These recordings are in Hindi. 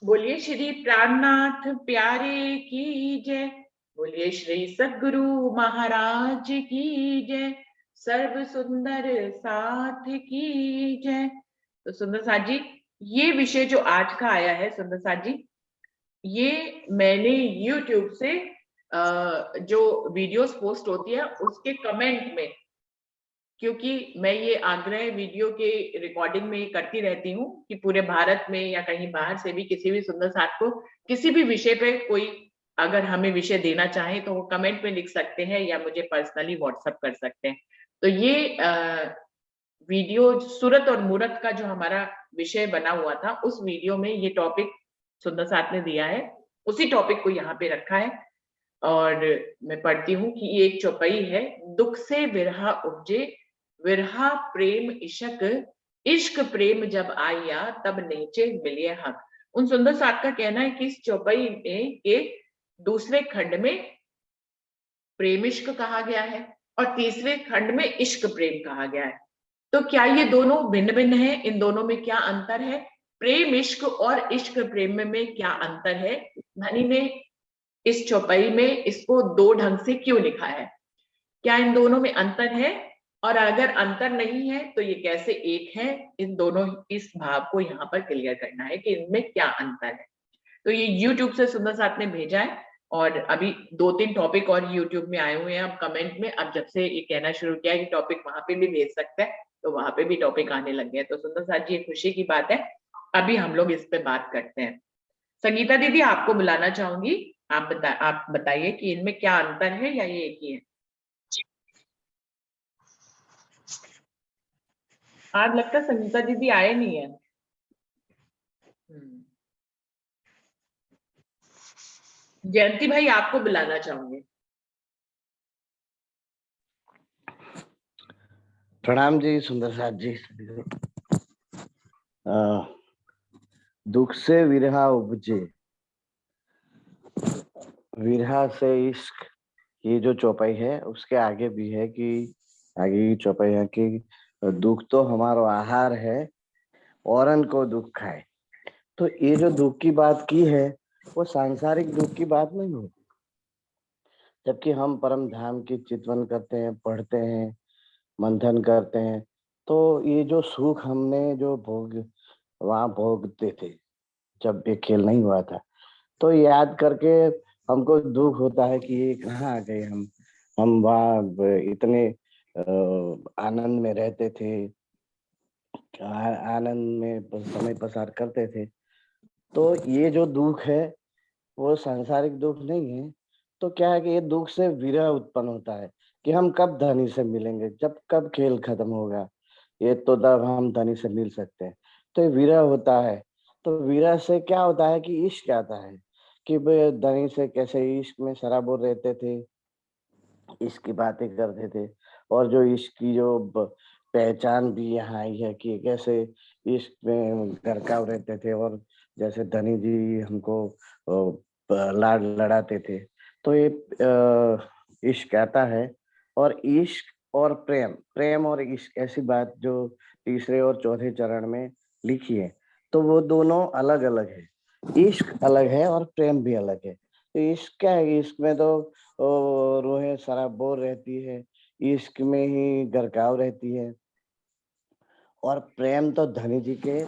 बोलिए श्री प्राणनाथ प्यारे की जय। बोलिए श्री सद्गुरु महाराज की जय। सर्व सुंदर साथ की जय। तो सुंदर साथ जी, ये विषय जो आज का आया है सुंदर साथ जी, ये मैंने YouTube से जो वीडियोस पोस्ट होती है उसके कमेंट में, क्योंकि मैं ये आग्रह वीडियो के रिकॉर्डिंग में करती रहती हूँ कि पूरे भारत में या कहीं बाहर से भी किसी भी सुंदर साथ को किसी भी विषय पे कोई अगर हमें विषय देना चाहे तो वो कमेंट में लिख सकते हैं या मुझे पर्सनली व्हाट्सएप कर सकते हैं। तो ये वीडियो सूरत और मूरत का जो हमारा विषय बना हुआ था उस वीडियो में ये टॉपिक सुंदर साथ ने दिया है, उसी टॉपिक को यहाँ पे रखा है। और मैं पढ़ती हूँ कि ये एक चौपाई है। दुख से विरहा उपजे, विरहा प्रेम इशक, इश्क प्रेम जब आया तब नीचे मिले हक। उन सुंदर साथ का कहना है कि इस चौपाई में के दूसरे खंड में प्रेम इश्क कहा गया है और तीसरे खंड में इश्क प्रेम कहा गया है। तो क्या ये दोनों भिन्न भिन्न है? इन दोनों में क्या अंतर है? प्रेम इश्क और इश्क प्रेम में क्या अंतर है? धनी ने इस चौपाई में इसको दो ढंग से क्यों लिखा है? क्या इन दोनों में अंतर है? और अगर अंतर नहीं है तो ये कैसे एक है? इन दोनों इस भाव को यहाँ पर क्लियर करना है कि इनमें क्या अंतर है। तो ये YouTube से सुंदर साथ ने भेजा है और अभी 2-3 टॉपिक और YouTube में आए हुए हैं। अब कमेंट में अब जब से ये कहना शुरू किया कि टॉपिक वहां पे भी भेज सकते हैं तो वहां पे भी टॉपिक आने लग गए। तो सुंदर साथ जी, ये खुशी की बात है। अभी हम लोग इस पे बात करते हैं। संगीता दीदी, आपको बुलाना चाहूंगी। आप बताइए कि इनमें क्या अंतर है या ये एक ही है? आज लगता है संगीता दीदी आए नहीं है। जयंती भाई, आपको बुलाना चाहूंगी। प्रणाम जी सुंदर साथ जी। दुख से विरहा उपजे, विरहा से इश्क, ये जो चौपाई है उसके आगे भी है कि आगे की चौपाई है कि दुख तो हमारा आहार है, औरन को दुख खाए। तो ये जो दुख की बात की है वो सांसारिक दुख की बात नहीं होती, जबकि हम परम धाम की चिंतन करते हैं, पढ़ते हैं, मंथन करते हैं, तो ये जो सुख हमने जो भोग वहां भोगते थे जब ये खेल नहीं हुआ था, तो याद करके हमको दुख होता है कि ये कहाँ आ गए हम वहाँ इतने आनंद में रहते थे, आनंद में समय पसार करते थे। तो ये जो दुख है वो सांसारिक दुख नहीं है। तो क्या है कि ये दुख से विरह उत्पन्न होता है कि हम कब धनी से मिलेंगे, जब कब खेल खत्म होगा, ये तो तब हम धनी से मिल सकते हैं। तो ये विरह होता है। तो विरह से क्या होता है कि इश्क आता है कि धनी से कैसे इश्क में सराबोर रहते थे, इश्क की बातें करते थे। और जो इश्क की जो पहचान भी यहाँ आई है कि कैसे इश्क में गरकाव रहते थे और जैसे धनी जी हमको लाड लड़ाते थे। तो ये इश्क आता है। और इश्क और प्रेम, प्रेम और इश्क ऐसी बात जो तीसरे और चौथे चरण में लिखी है, तो वो दोनों अलग अलग है। इश्क अलग है और प्रेम भी अलग है। तो इश्क क्या है, इश्क में तो रूहें सराबोर रहती है, इश्क में ही गरकाव रहती है। और प्रेम तो धनी जी के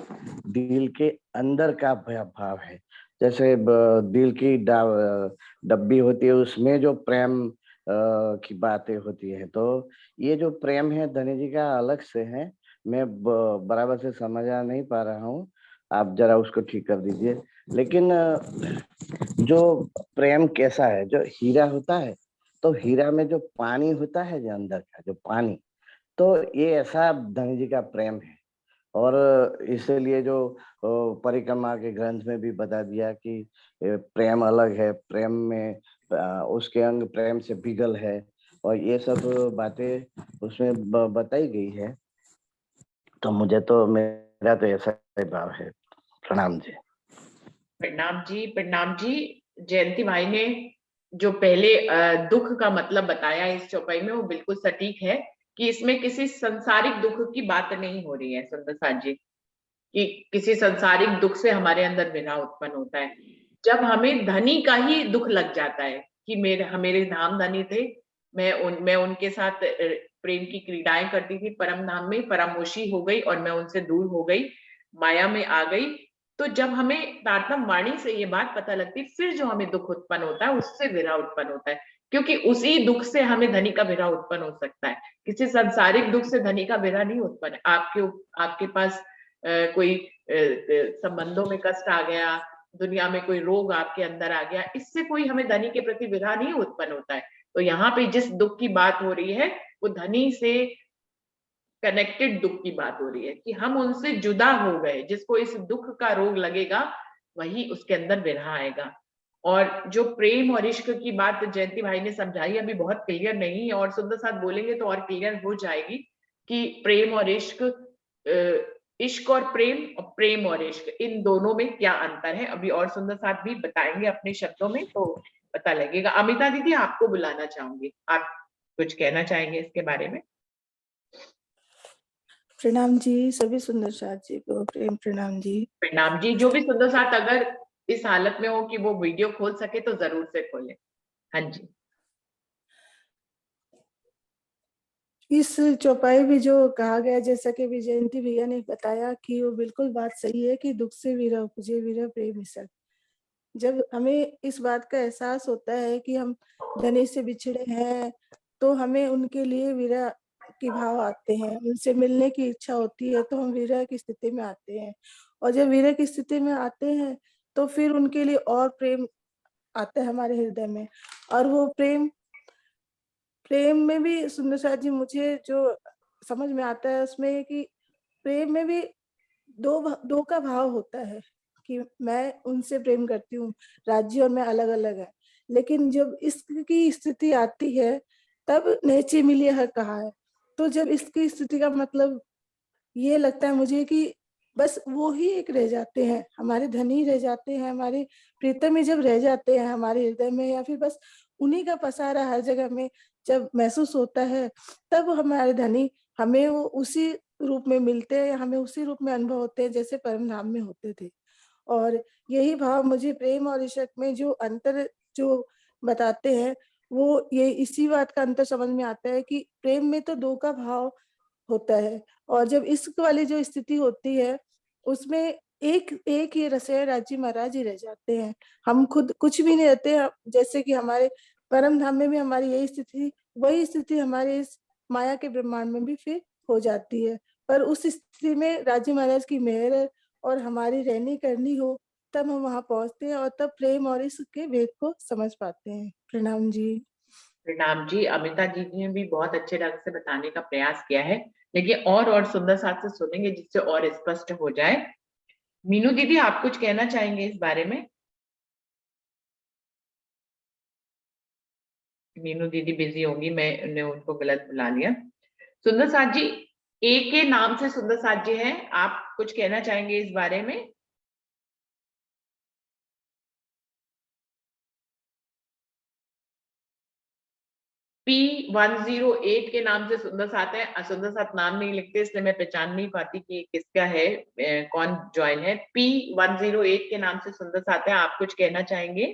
दिल के अंदर का भाव है। जैसे दिल की डब्बी होती है, उसमें जो प्रेम की बातें होती है। तो ये जो प्रेम है धनी जी का अलग से है। मैं बराबर से समझा नहीं पा रहा हूँ, आप जरा उसको ठीक कर दीजिए। लेकिन जो प्रेम कैसा है, जो हीरा होता है, तो हीरा में जो पानी होता है, जो अंदर का जो पानी, तो ये ऐसा धनी जी का प्रेम है। और इसीलिए जो परिक्रमा के ग्रंथ में भी बता दिया कि प्रेम अलग है, प्रेम में उसके अंग प्रेम से बिगल है, और ये सब बातें उसमें बताई गई है। तो मुझे तो मेरा तो ऐसा ही भाव है। प्रणाम जी। प्रणाम जी, प्रणाम जी। जयंती भाई ने जो पहले दुख का मतलब बताया इस चौपाई में वो बिल्कुल सटीक है कि इसमें किसी संसारिक दुख की बात नहीं हो रही है सुंदर साथ जी। कि किसी संसारिक दुख से हमारे अंदर विरह उत्पन्न होता है। जब हमें धनी का ही दुख लग जाता है कि मेरे धाम धनी थे, मैं उनके साथ प्रेम की क्रीडाएं करती थी परम धाम में, परमोशी हो गई और मैं उनसे दूर हो गई, माया में आ गई। तो जब हमें तारतम वाणी से ये बात पता लगती, फिर जो हमें दुख उत्पन्न होता है उससे विरह उत्पन्न होता है, क्योंकि उसी दुख से हमें धनी का विरह उत्पन्न हो सकता है। किसी सांसारिक दुख से धनी का विरह नहीं उत्पन्न। आपके पास कोई संबंधों में कष्ट आ गया, दुनिया में कोई रोग आपके अंदर आ गया, इससे कोई हमें धनी के प्रति विरह नहीं उत्पन्न होता है। तो यहाँ पे जिस दुख की बात हो रही है वो धनी से कनेक्टेड दुख की बात हो रही है, कि हम उनसे जुदा हो गए। जिसको इस दुख का रोग लगेगा वही उसके अंदर विरह आएगा। और जो प्रेम और इश्क की बात जयंती भाई ने समझाई, अभी बहुत क्लियर नहीं है, और सुंदर साथ बोलेंगे तो और क्लियर हो जाएगी कि प्रेम और इश्क, इश्क और प्रेम और इश्क, इन दोनों में क्या अंतर है। अभी और सुंदर साथ भी बताएंगे अपने शब्दों में तो पता लगेगा। अमिता दीदी, आपको बुलाना चाहूंगी, आप कुछ कहना चाहेंगे इसके बारे में? प्रणाम जी, सभी सुंदर साथ जी को प्रेम प्रणाम जी। प्रणाम जी। जो भी सुंदर साथ अगर इस हालत में हो कि वो वीडियो खोल सके तो जरूर से खोले। हाँ जी। इस चौपाई में जो कहा गया, जैसा कि विजयंती भैया ने बताया कि वो बिल्कुल बात सही है कि दुख से विरह उपजे, विरह प्रेम इसक। जब हमें इस बात का एहसास होता है कि हम धनी से बिछड़े हैं, तो हमें उनके लिए विरह के भाव आते हैं, उनसे मिलने की इच्छा होती है, तो हम विरह की स्थिति में आते हैं। और जब विरह की स्थिति में आते हैं तो फिर उनके लिए और प्रेम आता है हमारे हृदय में। और वो प्रेम में भी सुंदर साथ जी, मुझे जो समझ में आता है उसमें कि प्रेम में भी दो का भाव होता है कि मैं उनसे प्रेम करती हूँ, राज्य और मैं अलग अलग है। लेकिन जब इसकी स्थिति आती है तब नेचे मिलिए हर कहा है। तो जब इसकी स्थिति का मतलब ये लगता है मुझे कि बस वो ही एक रह जाते हैं, हमारे धनी रह जाते हैं, हमारे प्रीतम ही जब रह जाते हैं हमारे हृदय में, या फिर बस उन्हीं का पसारा हर जगह में जब महसूस होता है, तब हमारे धनी हमें वो उसी रूप में मिलते हैं, हमें उसी रूप में अनुभव होते हैं जैसे परम धाम में होते थे। और यही भाव मुझे प्रेम और इश्क में जो अंतर जो बताते हैं, वो ये इसी बात का अंतर समझ में आता है कि प्रेम में तो दो का भाव होता है, और जब इश्क वाली जो स्थिति होती है उसमें एक ही रसोई राजी महाराज ही रह जाते हैं, हम खुद कुछ भी नहीं रहते। जैसे कि हमारे परम धाम में भी हमारी यही स्थिति, वही स्थिति हमारे इस माया के ब्रह्मांड में भी फिर हो जाती है। पर उस स्थिति में राजी महाराज की मेहर और हमारी रहनी करनी हो, तब हम वहां पहुंचते हैं और तब प्रेम और इश्क के भेद को समझ पाते हैं। प्रणाम जी। प्रणाम जी। अमिता जी ने भी बहुत अच्छे ढंग से बताने का प्रयास किया है, लेकिन और सुंदर साथ से सुनेंगे जिससे और स्पष्ट हो जाए। मीनू दीदी, आप कुछ कहना चाहेंगे इस बारे में? मीनू दीदी बिजी होंगी, मैंने उनको गलत बुला लिया। सुंदर साथ जी, ए के नाम से सुंदर साथ जी हैं, आप कुछ कहना चाहेंगे इस बारे में? P108 के नाम से सुंदर साथ है। सुंदर साथ नाम नहीं लिखते इसलिए मैं पहचान नहीं पाती कि किसका है, कौन ज्वाइन है। P108 के नाम से सुंदर साथ है, आप कुछ कहना चाहेंगे?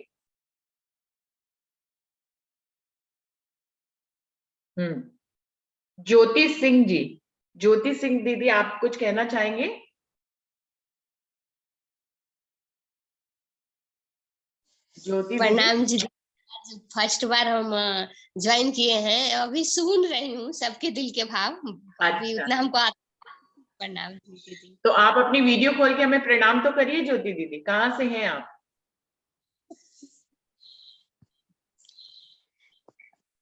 ज्योति सिंह जी, ज्योति सिंह दीदी, आप कुछ कहना चाहेंगे? ज्योति दीदी, प्रणाम जी। फर्स्ट बार हम ज्वाइन किए हैं, अभी सुन रही हूँ सबके दिल के भाव, अभी अच्छा। उतना हमको आता। प्रणाम दीदी। तो आप अपनी वीडियो खोल के हमें प्रणाम तो करिए। ज्योति दीदी, कहाँ से हैं आप?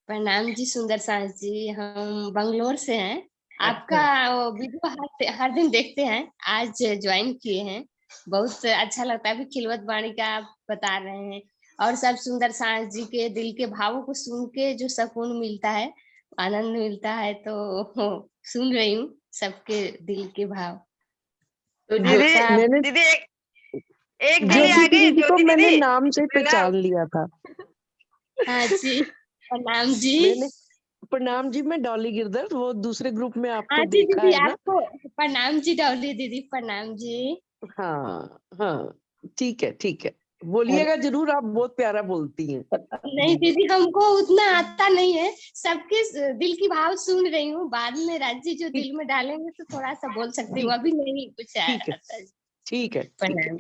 प्रणाम जी सुंदर सास जी, हम बंगलोर से हैं। आपका वीडियो हर दिन देखते हैं, आज ज्वाइन किए हैं, बहुत अच्छा लगता है। अभी खिलवत वाणी का आप बता रहे हैं और सब सुंदर सास जी के दिल के भावों को सुन के जो सुकून मिलता है, आनंद मिलता है, तो सुन रही हूँ सबके दिल के भाव। तो दीदी एक दीदी आ गई, दीदी को ज्योति मैंने दीदी। नाम से पहचान लिया था। हाँ जी, प्रणाम जी। प्रणाम जी, मैं डॉली गिरधर, वो दूसरे ग्रुप में आपको हाँ जी देखा दीदी, है ना। आपको प्रणाम जी। डॉली दीदी प्रणाम जी। हाँ हाँ, ठीक है ठीक है, बोलिएगा जरूर, आप बहुत प्यारा बोलती हैं। नहीं दीदी, हमको उतना आता नहीं है, सबके दिल की भाव सुन रही हूँ, बाद में राजी जो दिल में डालेंगे तो थोड़ा सा बोल सकती हूँ, अभी नहीं कुछ ठीक है आता। ठीक है। प्रणाम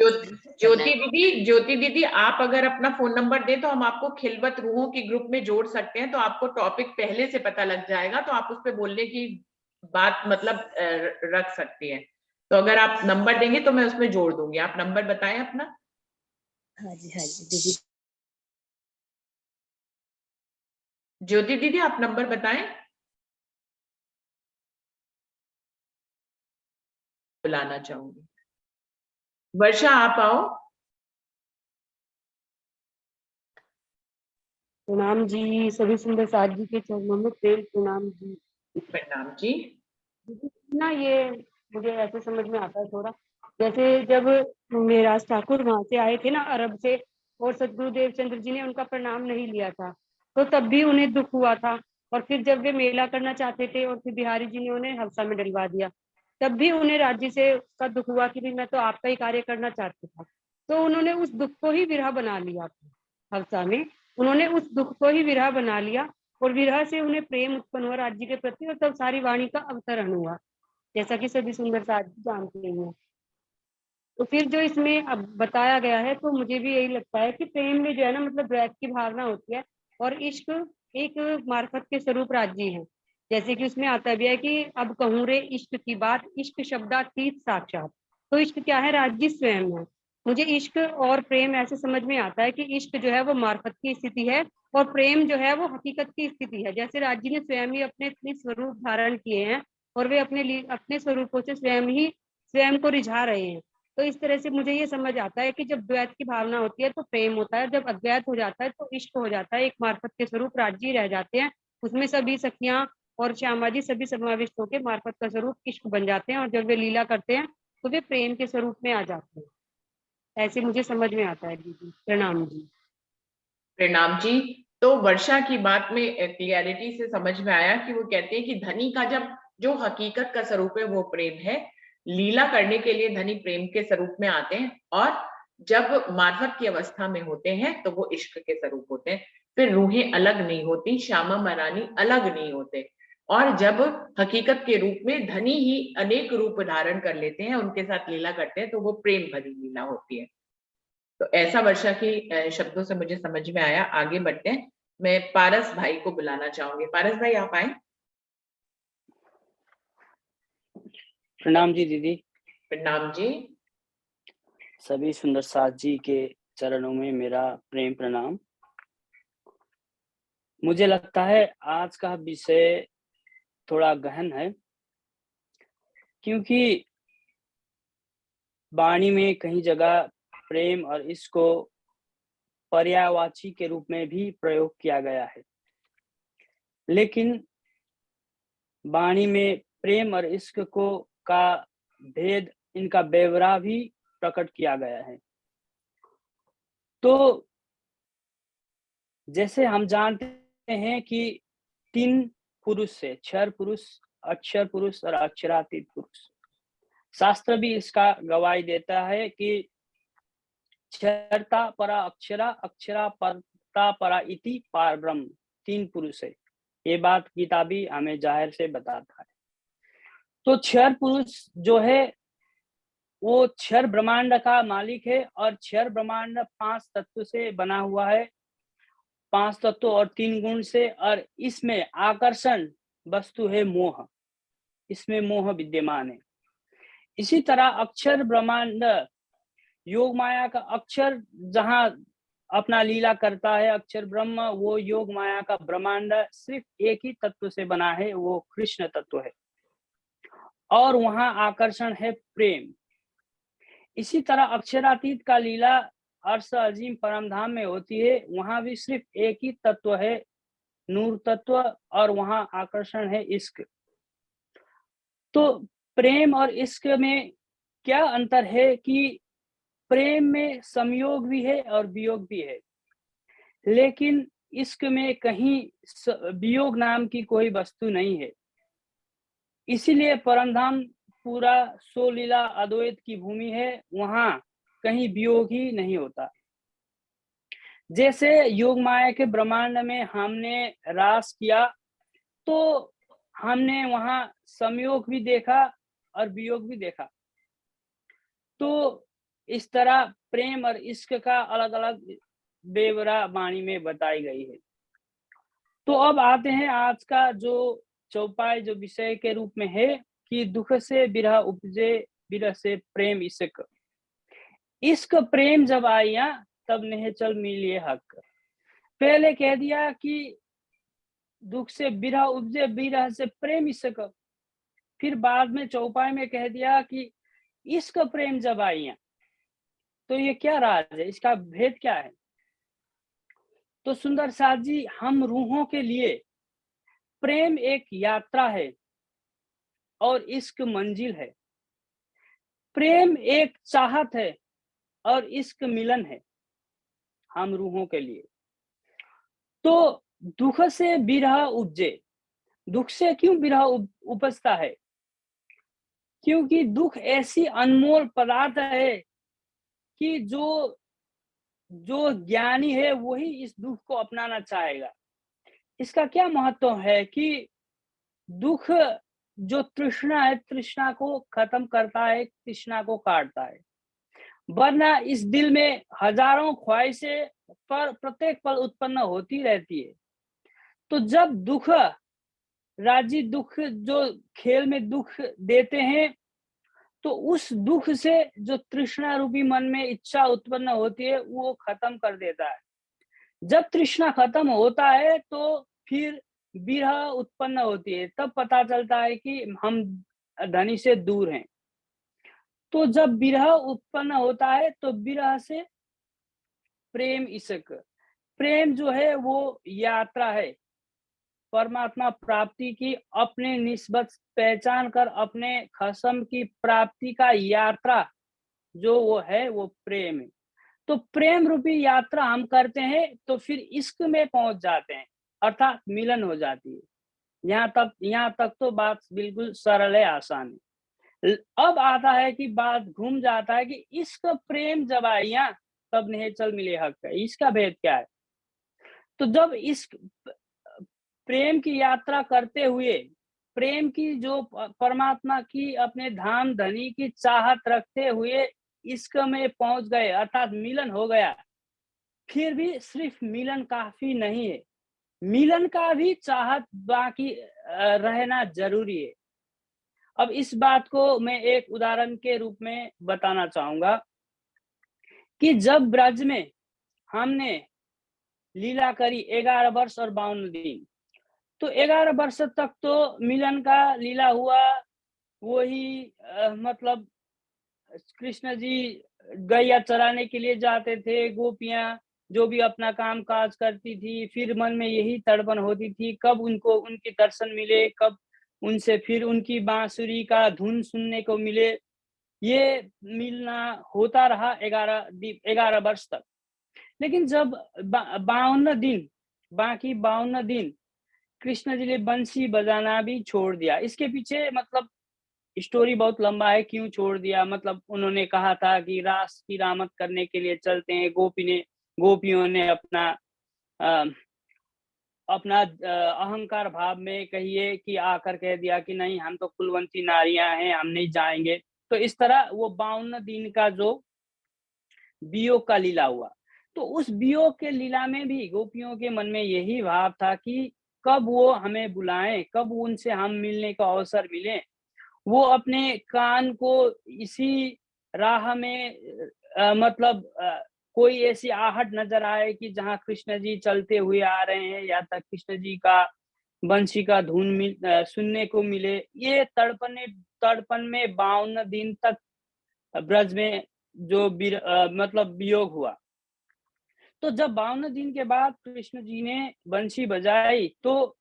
ज्योति दीदी, आप अगर अपना फोन नंबर दें तो हम आपको खिलवत रूहों के ग्रुप में जोड़ सकते हैं, तो आपको टॉपिक पहले से पता लग जाएगा, तो आप उस पर बोलने की बात मतलब रख सकती हैं। तो अगर आप नंबर देंगे तो मैं उसमें जोड़ दूंगी। आप नंबर बताएं अपना। हाँ जी दीदी। ज्योति दीदी, आप नंबर बताएं। बुलाना चाहूंगी। वर्षा, आप आओ। प्रणाम जी, सभी सुंदर साथ जी के चरणों में प्रेम प्रणाम जी। प्रणाम जी। ना ये मुझे ऐसे समझ में आता है थोड़ा, जैसे जब मेराज ठाकुर वहां से आए थे ना अरब से, और सदगुरुदेव चंद्र जी ने उनका प्रणाम नहीं लिया था, तो तब भी उन्हें दुख हुआ था। और फिर जब वे मेला करना चाहते थे और फिर बिहारी जी ने उन्हें हफ्सा में डलवा दिया, तब भी उन्हें राज्य से उसका दुख हुआ कि भी मैं तो आपका ही कार्य करना चाहता था। तो उन्होंने उस दुख को ही विरह बना लिया। हफ्सा में उन्होंने उस दुख को ही विरह बना लिया, और विरह से उन्हें प्रेम उत्पन्न हुआ राज्य के प्रति, और तब सारी वाणी का अवतरण हुआ, जैसा कि सभी सुंदर साथ जानते हैं। तो फिर जो इसमें अब बताया गया है, तो मुझे भी यही लगता है कि प्रेम में जो है ना, मतलब द्वैत की भावना होती है, और इश्क एक मार्फत के स्वरूप राज्य है। जैसे कि उसमें आता भी है कि अब कहूँ रे इश्क की बात, इश्क शब्दातीत साक्षात। तो इश्क क्या है? राज्य स्वयं है। मुझे इश्क और प्रेम ऐसे समझ में आता है कि इश्क जो है वो मार्फत की स्थिति है, और प्रेम जो है वो हकीकत की स्थिति है। जैसे राज्य ने स्वयं ही अपने स्वरूप धारण किए हैं, और वे अपने स्वरूपों से स्वयं को रिझा रहे हैं। तो इस तरह से मुझे ये समझ आता है कि जब द्वैत की भावना होती है तो प्रेम होता है, जब अद्वैत हो जाता है तो इश्क हो जाता है। एक मार्फत के स्वरूप राज्य रह जाते हैं, उसमें सभी सखियां और श्यामा जी सभी समाविष्ट होकर मार्फत का स्वरूप इश्क बन जाते हैं, और जब वे लीला करते हैं तो वे प्रेम के स्वरूप में आ जाते हैं। ऐसे मुझे समझ में आता है दीदी। प्रणाम जी। प्रणाम जी। तो वर्षा की बात में क्लियरिटी से समझ में आया कि वो कहते हैं कि धनी का जब जो हकीकत का स्वरूप है वो प्रेम है, लीला करने के लिए धनी प्रेम के स्वरूप में आते हैं, और जब मार्फत की अवस्था में होते हैं तो वो इश्क के स्वरूप होते हैं। फिर रूहें अलग नहीं होती, श्यामा महारानी अलग नहीं होते, और जब हकीकत के रूप में धनी ही अनेक रूप धारण कर लेते हैं, उनके साथ लीला करते हैं, तो वो प्रेम भरी लीला होती है। तो ऐसा वर्षा की शब्दों से मुझे समझ में आया। आगे बढ़ते हैं। मैं पारस भाई को बुलाना चाहूंगी। पारस भाई, आप आए। प्रणाम जी दीदी। प्रणाम जी। सभी सुंदर साथ जी के चरणों में मेरा प्रेम प्रणाम। मुझे लगता है आज का विषय थोड़ा गहन है, क्योंकि वाणी में कहीं जगह प्रेम और इश्क को पर्यायवाची के रूप में भी प्रयोग किया गया है, लेकिन वाणी में प्रेम और इश्क को का भेद, इनका बेवरा भी प्रकट किया गया है। तो जैसे हम जानते हैं कि 3 पुरुष से, क्षर पुरुष, अक्षर पुरुष और अक्षरातीत पुरुष। शास्त्र भी इसका गवाही देता है कि क्षरता परा अक्षरा, अक्षरा परता परा इति पार ब्रह्म, 3 पुरुष है। ये बात गीता भी हमें जाहिर से बताता है। तो क्षर पुरुष जो है वो क्षर ब्रह्मांड का मालिक है, और क्षर ब्रह्मांड 5 तत्व से बना हुआ है, 5 तत्व और 3 गुण से, और इसमें आकर्षण वस्तु है मोह, इसमें मोह विद्यमान है। इसी तरह अक्षर ब्रह्मांड, योग माया का अक्षर जहां अपना लीला करता है, अक्षर ब्रह्म, वो योग माया का ब्रह्मांड सिर्फ एक ही तत्व से बना है, वो कृष्ण तत्व है, और वहां आकर्षण है प्रेम। इसी तरह अक्षरातीत का लीला अर्श अजीम परम धाम में होती है, वहां भी सिर्फ एक ही तत्व है, नूर तत्व, और वहां आकर्षण है इश्क। तो प्रेम और इश्क में क्या अंतर है कि प्रेम में संयोग भी है और वियोग भी है, लेकिन इश्क में कहीं वियोग नाम की कोई वस्तु नहीं है। इसीलिए परमधाम पूरा सो लीला अद्वैत की भूमि है, वहां कहीं वियोग ही नहीं होता। जैसे योग माया के ब्रह्मांड में हमने रास किया तो हमने वहां संयोग भी देखा और वियोग भी देखा। तो इस तरह प्रेम और इश्क का अलग अलग बेवरा वाणी में बताई गई है। तो अब आते हैं आज का जो चौपाई जो विषय के रूप में है कि दुख से विरह उपजे, विरह से प्रेम इश्क। इश्क प्रेम जब आया तब नहीं चल मिलिए हक। पहले कह दिया कि दुख से विरह उपजे, विरह से प्रेम इश्क। फिर बाद में चौपाई में कह दिया कि इश्क प्रेम जब आया। तो ये क्या राज है, इसका भेद क्या है? तो सुंदर साथ जी, हम रूहों के लिए प्रेम एक यात्रा है और इश्क मंजिल है। प्रेम एक चाहत है और इश्क मिलन है हम रूहों के लिए। तो दुख से विरह उपजे, दुख से क्यों विरह उपजता है? क्योंकि दुख ऐसी अनमोल पदार्थ है कि जो ज्ञानी है वही इस दुख को अपनाना चाहेगा। इसका क्या महत्व है कि दुख जो तृष्णा है, तृष्णा को खत्म करता है, तृष्णा को काटता है। वरना इस दिल में हजारों ख्वाहिशें पर प्रत्येक पल उत्पन्न होती रहती है। तो जब दुख राजी दुख जो खेल में दुख देते हैं तो उस दुख से जो तृष्णा रूपी मन में इच्छा उत्पन्न होती है वो खत्म कर देता है। जब तृष्णा खत्म होता है तो फिर विरह उत्पन्न होती है, तब पता चलता है कि हम धनी से दूर हैं। तो जब विरह उत्पन्न होता है तो विरह से प्रेम इश्क। प्रेम जो है वो यात्रा है परमात्मा प्राप्ति की, अपने निस्बत पहचान कर अपने खसम की प्राप्ति का यात्रा जो वो है वो प्रेम है। तो प्रेम रूपी यात्रा हम करते हैं तो फिर इश्क में पहुंच जाते हैं, अर्थात मिलन हो जाती है। यहाँ तक तो बात बिल्कुल सरल है, आसान है। अब आता है कि बात घूम जाता है कि इश्क प्रेम जब आया तब नहीं चल मिले हक। इसका भेद क्या है? तो जब इश्क प्रेम की यात्रा करते हुए, प्रेम की जो परमात्मा की अपने धाम धनी की चाहत रखते हुए इश्क में पहुंच गए, अर्थात मिलन हो गया, फिर भी सिर्फ मिलन काफी नहीं है, मिलन का भी चाहत बाकी रहना जरूरी है। अब इस बात को मैं एक उदाहरण के रूप में बताना चाहूंगा कि जब ब्रज में हमने लीला करी 11 वर्ष और 52 दिन, तो 11 वर्ष तक तो मिलन का लीला हुआ। वही मतलब कृष्ण जी गैया चराने के लिए जाते थे, गोपियां जो भी अपना काम काज करती थी, फिर मन में यही तड़पन होती थी कब उनको उनके दर्शन मिले, कब उनसे फिर उनकी बांसुरी का धुन सुनने को मिले। ये मिलना होता रहा 11 वर्ष तक। लेकिन जब 52 दिन, बाकी 52 दिन कृष्ण जी ने बंसी बजाना भी छोड़ दिया। इसके पीछे मतलब स्टोरी बहुत लंबा है, क्यों छोड़ दिया। मतलब उन्होंने कहा था कि रास की रामत करने के लिए चलते हैं। गोपियों ने अपना अहंकार भाव में कहिए कि आकर कह दिया कि नहीं, हम तो कुलवंती नारियां हैं, हम नहीं जाएंगे। तो इस तरह वो 52 दिन का जो वियोग का लीला हुआ, तो उस वियोग के लीला में भी गोपियों के मन में यही भाव था कि कब वो हमें बुलाएं, कब उनसे हम मिलने का अवसर मिले। वो अपने कान को इसी राह में मतलब कोई ऐसी आहट नजर आए कि जहाँ कृष्ण जी चलते हुए आ रहे हैं या तक कृष्ण जी का बंशी का धुन सुनने को मिले। ये तड़पन में 52 दिन तक ब्रज में जो मतलब वियोग हुआ। तो जब 52 दिन के बाद कृष्ण जी ने बंशी बजाई तो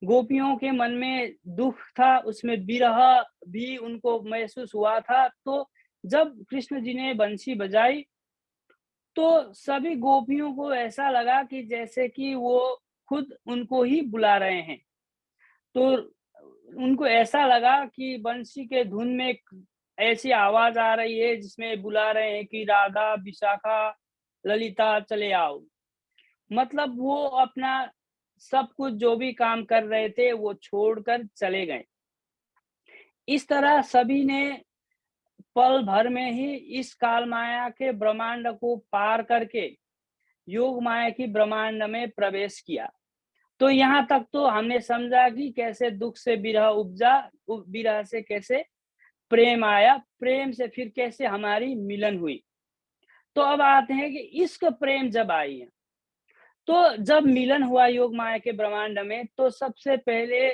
गोपियों के मन में दुख था, उसमें विरह भी उनको महसूस हुआ था। तो जब कृष्ण जी ने बंशी बजाई तो सभी गोपियों को ऐसा लगा कि जैसे कि वो खुद उनको ही बुला रहे हैं। तो उनको ऐसा लगा कि बंसी के धुन में एक ऐसी आवाज आ रही है जिसमें बुला रहे हैं कि राधा, विशाखा, ललिता चले आओ। मतलब वो अपना सब कुछ जो भी काम कर रहे थे वो छोड़कर चले गए। इस तरह सभी ने पल भर में ही इस काल माया के ब्रह्मांड को पार करके योग माया की ब्रह्मांड में प्रवेश किया। तो यहाँ तक तो हमने समझा कि कैसे दुख से विरह उपजा, विरह से कैसे प्रेम आया, प्रेम से फिर कैसे हमारी मिलन हुई। तो अब आते हैं कि इश्क प्रेम जब आई है, तो जब मिलन हुआ योग माया के ब्रह्मांड में, तो सबसे पहले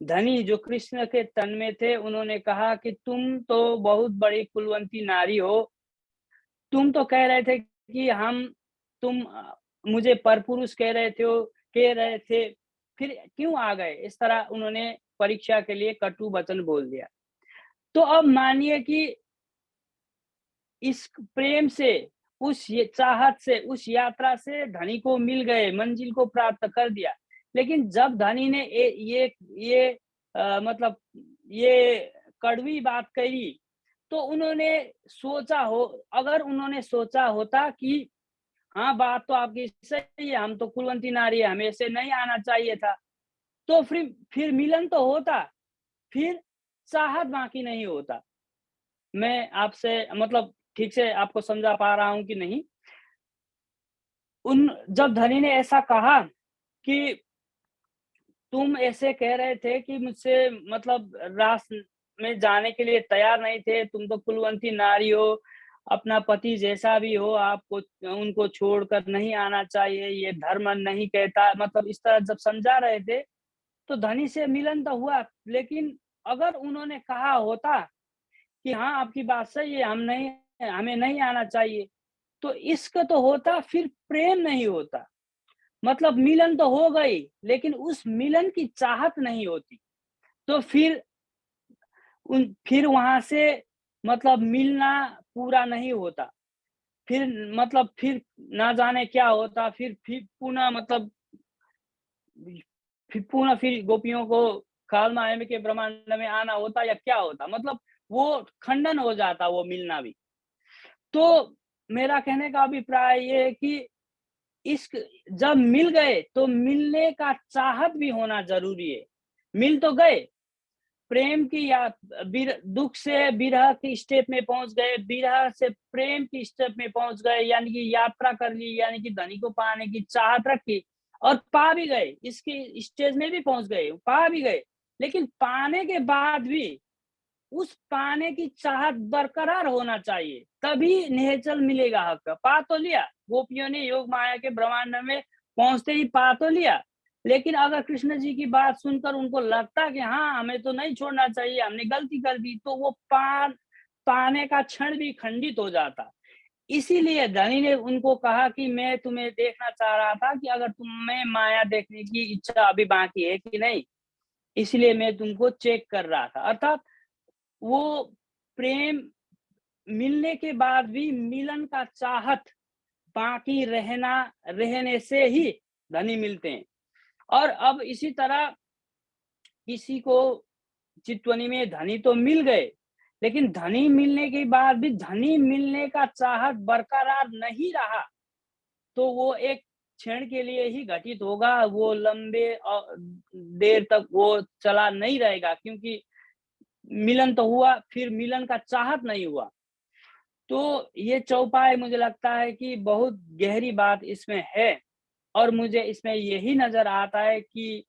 धनी जो कृष्ण के तन में थे, उन्होंने कहा कि तुम तो बहुत बड़ी कुलवंती नारी हो, तुम तो कह रहे थे कि तुम मुझे परपुरुष कह रहे थे, फिर क्यों आ गए? इस तरह उन्होंने परीक्षा के लिए कटु वचन बोल दिया। तो अब मानिए कि इस प्रेम से, उस चाहत से, उस यात्रा से धनी को मिल गए, मंजिल को प्राप्त कर दिया। लेकिन जब धनी ने ये मतलब ये कड़वी बात कही, तो उन्होंने सोचा हो, अगर उन्होंने सोचा होता कि हाँ, बात तो आपकी सही है, हम तो कुलवंती नारी है, हमें ऐसे नहीं आना चाहिए था, तो फिर मिलन तो होता, फिर चाहत बाकी नहीं होता। मैं आपसे मतलब ठीक से आपको समझा पा रहा हूँ कि नहीं? जब धनी ने ऐसा कहा कि तुम ऐसे कह रहे थे कि मुझसे मतलब रास में जाने के लिए तैयार नहीं थे, तुम तो कुलवंती नारी हो, अपना पति जैसा भी हो, आपको उनको छोड़कर नहीं आना चाहिए, ये धर्म नहीं कहता। मतलब इस तरह जब समझा रहे थे, तो धनी से मिलन तो हुआ, लेकिन अगर उन्होंने कहा होता कि हाँ, आपकी बात सही है, हमें नहीं आना चाहिए, तो इश्क तो होता, फिर प्रेम नहीं होता। मतलब मिलन तो हो गई, लेकिन उस मिलन की चाहत नहीं होती। तो फिर वहां से मतलब मिलना पूरा नहीं होता। फिर ना जाने क्या होता, फिर पुनः मतलब फिर गोपियों को काल माया के ब्रह्मांड में आना होता या क्या होता, मतलब वो खंडन हो जाता वो मिलना भी। तो मेरा कहने का अभिप्राय ये है कि इश्क जब मिल गए तो मिलने का चाहत भी होना जरूरी है। मिल तो गए, प्रेम की या दुख से विरह की स्टेप में पहुंच गए, विरह से प्रेम की स्टेप में पहुंच गए, यानी कि यात्रा कर ली, यानी कि धनी को पाने की चाहत रखी और पा भी गए, इसके स्टेज में भी पहुंच गए, पा भी गए। लेकिन पाने के बाद भी उस पाने की चाहत बरकरार होना चाहिए, तभी निश्चल मिलेगा हक। पा तो लिया, गोपियों ने योग माया के ब्रह्मांड में पहुंचते ही पा तो लिया, लेकिन अगर कृष्ण जी की बात सुनकर उनको लगता कि हाँ, हमें तो नहीं छोड़ना चाहिए, हमने गलती कर दी, तो वो पाने का क्षण भी खंडित हो जाता। इसीलिए धनी ने उनको कहा कि मैं तुम्हें देखना चाह रहा था कि अगर तुम्हें माया देखने की इच्छा अभी बाकी है कि नहीं, इसलिए मैं तुमको चेक कर रहा था। अर्थात वो प्रेम मिलने के बाद भी मिलन का चाहत बाकी रहने से ही धनी मिलते हैं। और अब इसी तरह किसी को चितवनी में धनी तो मिल गए, लेकिन धनी मिलने के बाद भी धनी मिलने का चाहत बरकरार नहीं रहा, तो वो एक क्षण के लिए ही घटित होगा, वो लंबे देर तक वो चला नहीं रहेगा, क्योंकि मिलन तो हुआ, फिर मिलन का चाहत नहीं हुआ। तो ये चौपाई मुझे लगता है कि बहुत गहरी बात इसमें है, और मुझे इसमें यही नजर आता है कि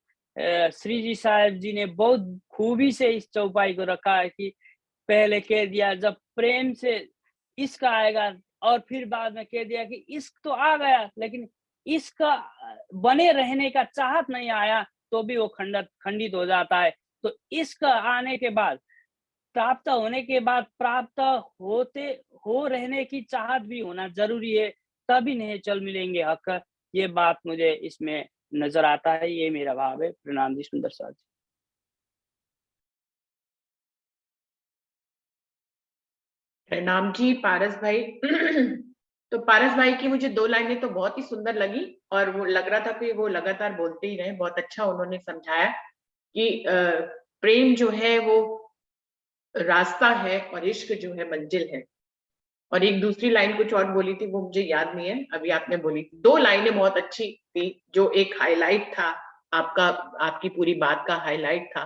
श्री जी साहब जी ने बहुत खूबी से इस चौपाई को रखा है कि पहले कह दिया जब प्रेम से इश्क आएगा, और फिर बाद में कह दिया कि इश्क तो आ गया, लेकिन इश्क बने रहने का चाहत नहीं आया, तो भी वो खंडित हो जाता है। तो इश्क आने के बाद, प्राप्त होने के बाद, प्राप्त हो रहने की चाहत भी होना जरूरी है, तभी निश्चल मिलेंगे हक। ये बात मुझे इसमें नजर आता है, ये मेरा भाव है। प्रणाम जी सुंदर साथ जी। प्रणाम जी पारस भाई। तो पारस भाई की मुझे 2 लाइनें तो बहुत ही सुंदर लगी, और वो लग रहा था कि वो लगातार बोलते ही रहे। बहुत अच्छा उन्होंने समझाया कि प्रेम जो है वो रास्ता है और इश्क जो है मंजिल है। और एक दूसरी लाइन कुछ और बोली थी, वो मुझे याद नहीं है, अभी आपने बोली थी। 2 लाइनें बहुत अच्छी थी, जो एक हाईलाइट था आपका, आपकी पूरी बात का हाईलाइट था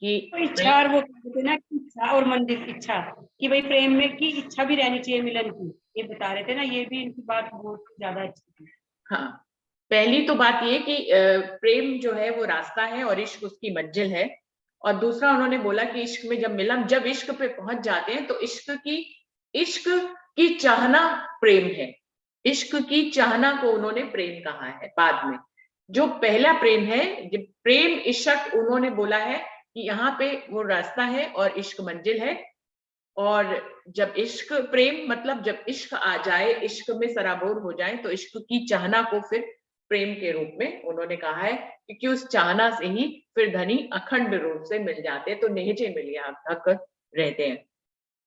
कि तो इच्छा, और वो कहते थे ना कि इच्छा और मंदिर, इच्छा कि भाई प्रेम में की इच्छा भी रहनी चाहिए मिलन की, ये बता रहे थे ना, ये भी इनकी बात बहुत ज्यादा अच्छी थी। हाँ, पहली तो बात ये कि प्रेम जो है वो रास्ता है और इश्क उसकी मंजिल है। और दूसरा उन्होंने बोला कि इश्क में जब इश्क पे पहुंच जाते हैं तो इश्क की चाहना प्रेम है। इश्क की चाहना को उन्होंने प्रेम कहा है बाद में। जो पहला प्रेम है, जब प्रेम इश्क उन्होंने बोला है कि यहाँ पे वो रास्ता है और इश्क मंजिल है। और जब इश्क प्रेम मतलब जब इश्क आ जाए, इश्क में सराबोर हो जाए, तो इश्क की चाहना को फिर प्रेम के रूप में उन्होंने कहा है, क्योंकि उस चाहना से ही फिर धनी अखंड रूप से मिल जाते हैं, तो नेहजे मिलिया तक रहते हैं।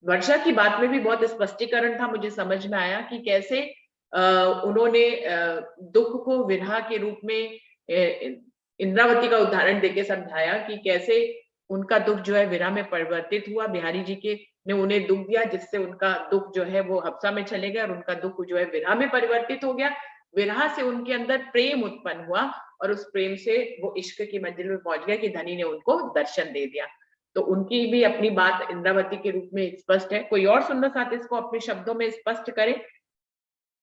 वर्षा की बात में भी बहुत स्पष्टीकरण था, मुझे समझ में आया कि कैसे उन्होंने दुख को विरह के रूप में इंद्रावती का उदाहरण देके समझाया कि कैसे उनका दुख जो है विरह में परिवर्तित हुआ। बिहारी जी के ने उन्हें दुख दिया, जिससे उनका दुख जो है वो हफ्सा में चले गया, और उनका दुख जो है विरह में परिवर्तित हो गया। विरह से उनके अंदर प्रेम उत्पन्न हुआ, और उस प्रेम से वो इश्क की मंजिल में पहुंच गया कि धनी ने उनको दर्शन दे दिया। तो उनकी भी अपनी बात इंद्रावती के रूप में स्पष्ट है। कोई और सुंदर साथ इसको अपने शब्दों में स्पष्ट करे।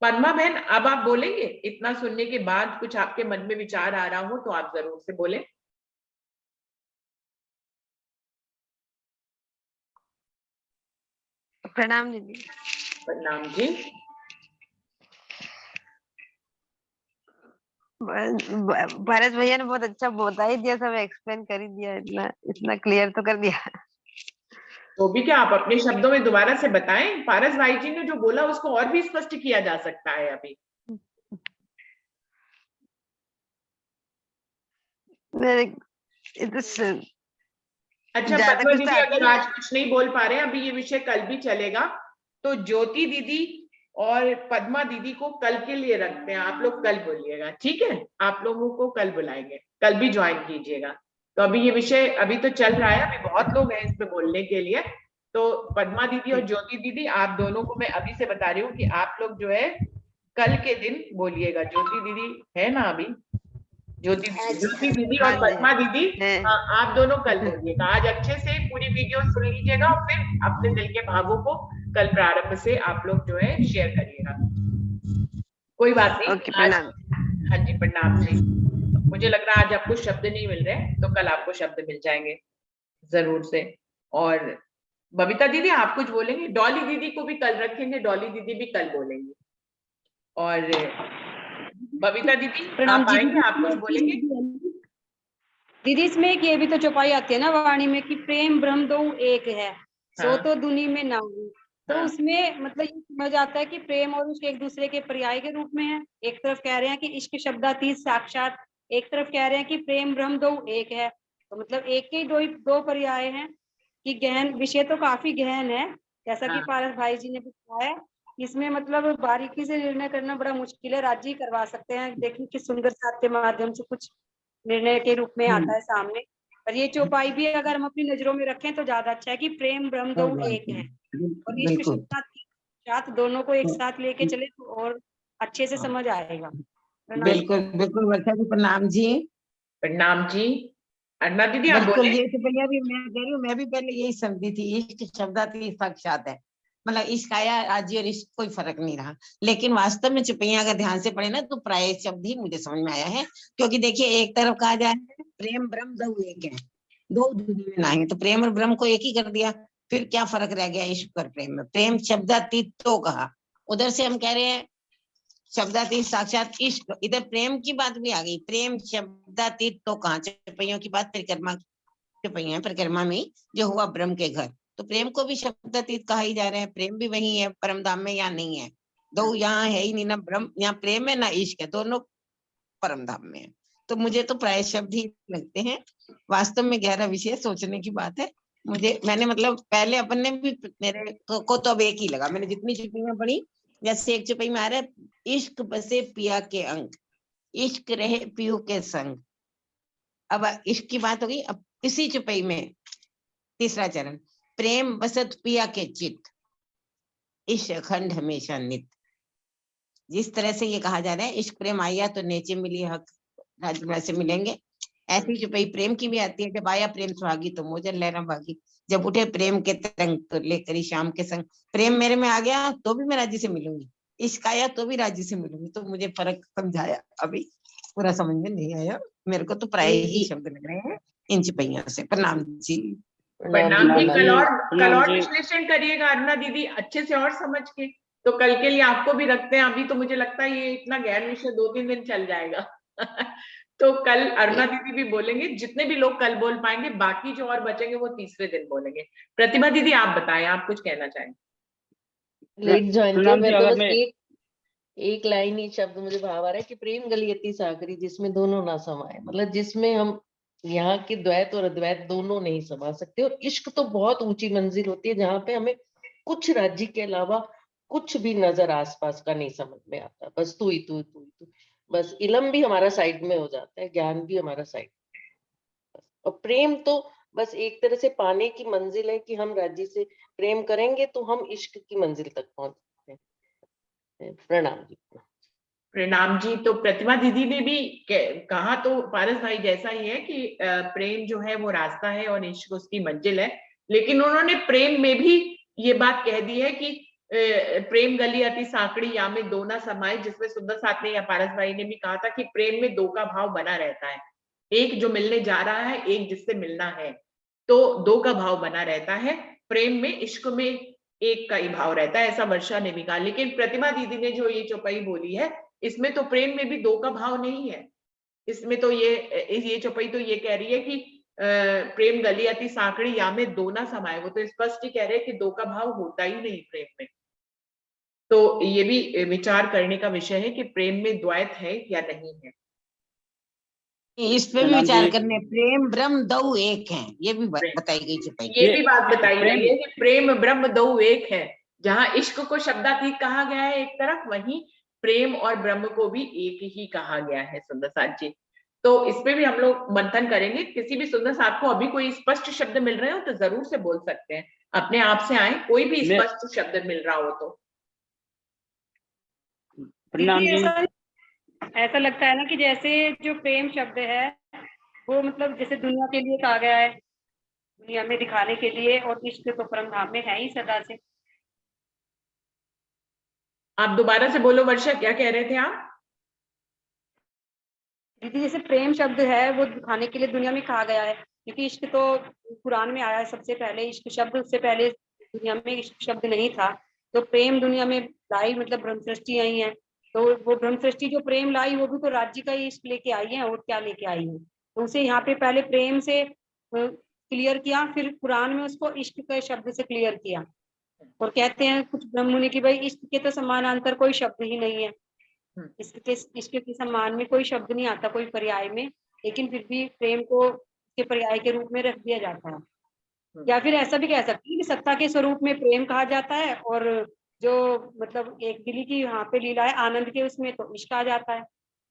पद्मा बहन, अब आप बोलेंगे? इतना सुनने के बाद कुछ आपके मन में विचार आ रहा हो तो आप जरूर से बोले। प्रणाम दीदी। प्रणाम जी। भरत भैया ने बहुत अच्छा बता ही दिया, सब एक्सप्लेन कर ही दिया, इतना इतना क्लियर तो कर दिया। तो भी क्या आप अपने शब्दों में दोबारा से बताएं? पारस भाई जी ने जो बोला उसको और भी स्पष्ट किया जा सकता है अभी। अच्छा पद्मा दीदी, अगर आज कुछ नहीं बोल पा रहे हैं, अभी ये विषय कल भी चलेगा, तो ज्योति दीदी और पद्मा दीदी को कल के लिए रखते हैं। आप लोग कल बोलिएगा, ठीक है? आप लोगों को कल बुलाएंगे, कल भी ज्वाइन कीजिएगा। तो अभी ये विषय अभी तो चल रहा है, अभी बहुत लोग हैं इस पे बोलने के लिए। तो पद्मा दीदी और ज्योति दीदी, आप दोनों को मैं अभी से बता रही हूँ कि आप लोग जो है कल के दिन बोलिएगा। ज्योति दीदी है ना अभी? ज्योति दीदी और पद्मा दीदी, आप दोनों कल बोलिएगा। आज अच्छे से पूरी वीडियो सुन लीजिएगा, और फिर अपने दिल के भावों को कल प्रारंभ से आप लोग जो है शेयर करिएगा। कोई बात नहीं। हाँ जी, प्रणाम जी। मुझे लग रहा है आज आपको शब्द नहीं मिल रहे, तो कल आपको शब्द मिल जाएंगे जरूर से। और बबीता दीदी आप कुछ बोलेंगे? डॉली दीदी को भी कल रखेंगे, डॉली दीदी भी कल बोलेंगी। और बबीता दीदी आप आएंगे, आप कुछ बोलेंगे? दीदी इसमें एक ये भी तो चौपाई आती है ना वाणी में कि प्रेम ब्रह्म दो एक है, सो तो दुनी में ना हो। तो उसमें मतलब ये समझ आता है कि प्रेम और इश्क एक दूसरे के पर्याय के रूप में है। एक तरफ कह रहे हैं कि इश्क शब्दातीत साक्षात, एक तरफ कह रहे हैं कि प्रेम ब्रह्म दो एक है। तो मतलब एक के दो पर्याय हैं कि गहन विषय तो काफी गहन है, जैसा कि पारस भाई जी ने बताया। इसमें मतलब बारीकी से निर्णय करना बड़ा मुश्किल है, राज्य करवा सकते हैं। देखिए किस सुंदर साथ के माध्यम से कुछ निर्णय के रूप में आता है सामने। और ये चौपाई भी अगर हम अपनी नजरों में रखें तो ज्यादा अच्छा है कि प्रेम ब्रह्म दो एक है, और इश्क साथ दोनों को एक साथ लेके चले तो और अच्छे से समझ आएगा। बिल्कुल बिल्कुल। वर्षा जी प्रणाम जी। प्रणाम जी। अन्ना दीदी आप बिल्कुल, बोले। ये तो भैया भी मैं कह रही हूँ, मैं भी पहले यही समझी थी इश्क शब्दातीत साक्षात है, मतलब इश्क आया आज और इश्क कोई फर्क नहीं रहा। लेकिन वास्तव में चुपैया अगर ध्यान से पढ़े ना तो प्राय शब्द ही मुझे समझ में आया है। क्योंकि देखिए एक तरफ कहा जाए प्रेम ब्रह्म दो एक है, दो दुनिया में ना है, तो प्रेम और ब्रह्म को एक ही कर दिया, फिर क्या फर्क रह गया इश्क और प्रेम में? प्रेम शब्दातीत तो कहा, उधर से हम कह रहे हैं शब्दातीत साक्षात इश्क, इधर प्रेम की बात भी आ गई। प्रेम शब्दातीत तो कहा, चुपैयों की बात परिक्रमा में जो हुआ ब्रह्म के घर, तो प्रेम को भी शब्दातीत कहा ही जा रहा है। प्रेम भी वही है परम धाम में, या नहीं है? दो यहाँ है ही नहीं, ना ब्रह्म यहाँ प्रेम है ना इश्क है, दोनों परम धाम में है। तो मुझे तो प्राय शब्द ही लगते हैं। वास्तव में गहरा विषय सोचने की बात है, मैंने मतलब पहले अपन ने भी मेरे को तो अब एक ही लगा, मैंने जितनी चुपियां पढ़ी, जैसे एक चुपई में आ रहा है, इश्क बसे पिया के अंग, इश्क रहे पियू के संग। अब इश्क की बात हो गई। अब इसी चुपई में तीसरा चरण, प्रेम बसत पिया के चित, इश्क अखंड हमेशा नित। जिस तरह से ये कहा जा रहा है, इश्क प्रेम आया तो नेचे मिली हक, राज से मिलेंगे, ऐसी चुपई प्रेम की भी आती है। जब आया प्रेम सुहागी तो मोजन लहरा भागी, जब उठे प्रेम के तरंग तो लेकर ही शाम के संग। प्रेम मेरे में आ गया तो भी मैं राजी से मिलूंगी, इश्क आया तो भी राजी से मिलूंगी। तो मुझे फर्क समझाया, अभी पूरा समझ में नहीं आया मेरे को, तो प्राय ही शब्द लग रहे हैं इन चुपैयों से। प्रणाम जी। प्रणाम जी। कल और प्रणाम जी। विश्लेषण करिएगा अरुणा दीदी अच्छे से और समझ के, तो कल के लिए आपको भी रखते हैं। अभी तो मुझे लगता है ये इतना गैर विषय 2-3 दिन चल जाएगा। तो कल अरुणा दीदी भी बोलेंगे, जितने भी लोग कल बोल पाएंगे, बाकी जो और बचेंगे वो तीसरे दिन बोलेंगे। प्रतिभा दीदी आप बताएं, आप कुछ कहना चाहें? लेट ज्वाइन किया प्रणाम जी। मैं तो अगर बस मैं एक लाइन ही शब्द मुझे भाव आ रहा है कि प्रेम गली अति सागरी जिसमें दोनों ना समाये, मतलब जिसमें हम यहाँ की द्वैत और अद्वैत दोनों नहीं समा सकते। और इश्क तो बहुत ऊंची मंजिल होती है जहाँ पे हमें कुछ राज्य के अलावा कुछ भी नजर आसपास का नहीं समझ में आता, बस तू ही तू, बस इलम भी हमारा साइड में हो जाता है, ज्ञान भी हमारा साइड। और प्रेम तो बस एक तरह से पाने की मंजिल है कि हम राज्य से प्रेम करेंगे तो हम इश्क की मंजिल तक पहुंच सकते हैं। प्रणाम जी। प्रणाम जी। तो प्रतिभा दीदी ने भी कहा तो पारस भाई जैसा ही है कि प्रेम जो है वो रास्ता है और इश्क उसकी मंजिल है, लेकिन उन्होंने प्रेम में भी ये बात कह दी है कि प्रेम गली अति सांकड़ी या में दो ना समाये, जिसमें सुंदर साथ ने या पारस भाई ने भी कहा था कि प्रेम में दो का भाव बना रहता है, एक जो मिलने जा रहा है, एक जिससे मिलना है, तो दो का भाव बना रहता है। प्रेम में, इश्क में एक का ही भाव रहता है, ऐसा वर्षा ने भी कहा। लेकिन प्रतिभा दीदी ने जो ये चौपाई बोली है, इसमें तो प्रेम में भी दो का भाव नहीं है। इसमें तो ये चौपाई तो ये कह रही है कि प्रेम गली अति सांकड़ी या में दो ना समाये। वो तो स्पष्ट ही कह रहे हैं कि दो का भाव होता ही नहीं प्रेम में। तो ये भी विचार करने का विषय है कि प्रेम में द्वैत है या नहीं है। इस पे भी विचार करने, प्रेम ब्रह्म दो एक हैं, ये भी बताई गई चुपाई। ये भी बात बताई गई है कि प्रेम ब्रह्म दो एक है। जहां इश्क को शब्दातीत कहा गया है एक तरफ, वहीं प्रेम और ब्रह्म को भी एक ही कहा गया है। सुंदर साथ जी, तो इस पे भी हम लोग मंथन करेंगे। किसी भी सुंदर साथ को अभी कोई स्पष्ट शब्द मिल रहे हो तो जरूर से बोल सकते हैं, अपने आप से आए, कोई भी स्पष्ट शब्द मिल रहा हो तो। प्रणाम जी। ऐसा लगता है ना कि जैसे जो प्रेम शब्द है वो मतलब जैसे दुनिया के लिए कहा गया है, दुनिया में दिखाने के लिए, और इश्क तो परम धाम में है ही सदा से। आप दोबारा से बोलो वर्षा, क्या कह रहे थे आप? दीदी जैसे प्रेम शब्द है वो दिखाने के लिए दुनिया में कहा गया है, क्योंकि इश्क तो कुरान में आया है सबसे पहले, इश्क शब्द, उससे पहले दुनिया में इश्क शब्द नहीं था। तो प्रेम दुनिया में लाई, मतलब ब्रह्म सृष्टि आई है, तो वो ब्रह्म सृष्टि जो प्रेम लाई वो भी तो राज्य का ही इश्क लेके आई है, और क्या लेके आई है। तो उसे यहाँ पे पहले प्रेम से क्लियर किया, फिर कुरान में उसको इश्क के शब्द से क्लियर किया। और कहते हैं कुछ ब्रह्म मुनि की भाई इश्क के तो समानांतर कोई शब्द ही नहीं है, इश्क के समान में कोई शब्द नहीं आता कोई पर्याय में, लेकिन फिर भी प्रेम को के पर्याय के रूप में रख दिया जाता है। या फिर ऐसा भी कह सकते हैं कि सत्ता के स्वरूप में प्रेम कहा जाता है, और जो मतलब एक दिली की यहाँ पे लीला है आनंद के, उसमें तो इश्क आ जाता है।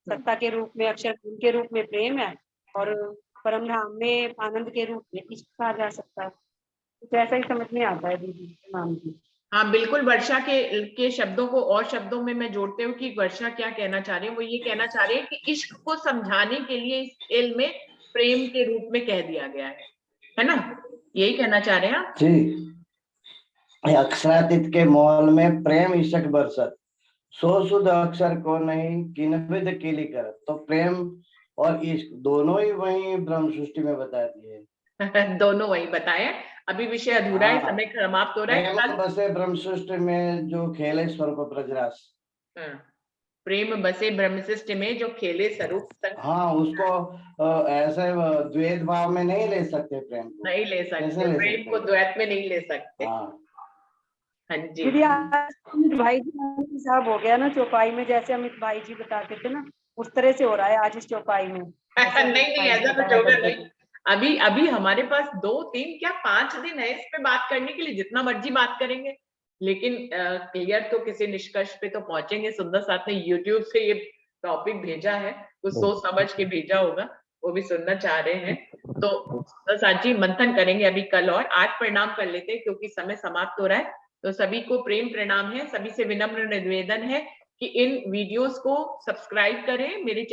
सत्ता के रूप में, अक्षर के रूप में प्रेम है, और परम धाम में आनंद के रूप में इश्क कहा जा सकता है। तो ऐसा ही समझ में आता है दीदी। नाम जी। हाँ बिल्कुल, वर्षा के शब्दों को और शब्दों में मैं जोड़ते हूँ कि वर्षा क्या कहना चाह रहे हैं। वो ये कहना चाह रहे हैं कि इश्क को समझाने के लिए इस खेल में प्रेम के रूप में कह दिया गया है ना? यही कहना चाह रहे हैं आप? जी, अक्षरातीत के मोल में प्रेम इश्क बरसत, सो शुद्ध अक्षर को नहीं किनविद कीली कर। तो प्रेम और इश्क दोनों ही वही ब्रह्म सृष्टि में बता दिए। दोनों वही बताए। अभी विषय अधूरा है, समय समाप्त हो रहा है। बसे ब्रह्म सृष्टि में जो खेले स्वरूप ब्रजरास। प्रेम बसे ब्रह्म सृष्टि में जो खेले स्वरूप। हाँ, उसको ऐसे द्वैत भाव में नहीं ले सकते, प्रेम को नहीं ले सकते, प्रेम को द्वैत में नहीं ले सकते। हाँ जी। भाई जी साहब हो गया ना चौपाई में, जैसे अमित भाई जी बताते थे ना, उस तरह से हो रहा है आज इस चौपाई में। नहीं ऐसा कुछ होगा नहीं। अभी अभी हमारे पास 2-3 क्या 5 दिन है इस पे बात करने के लिए, जितना मर्जी बात करेंगे, लेकिन क्लियर तो किसी निष्कर्ष पे तो पहुंचेंगे। सुंदर साथ ने यूट्यूब से ये टॉपिक भेजा है, कुछ सोच समझ के भेजा होगा, वो भी सुनना चाह रहे हैं। तो सुंदर साथ जी मंथन करेंगे अभी कल, और आज प्रणाम कर लेते हैं क्योंकि समय समाप्त हो रहा है। तो सभी को प्रेम प्रणाम है, सभी से विनम्र निवेदन है कि इन वीडियोस को सब्सक्राइब करें, मेरे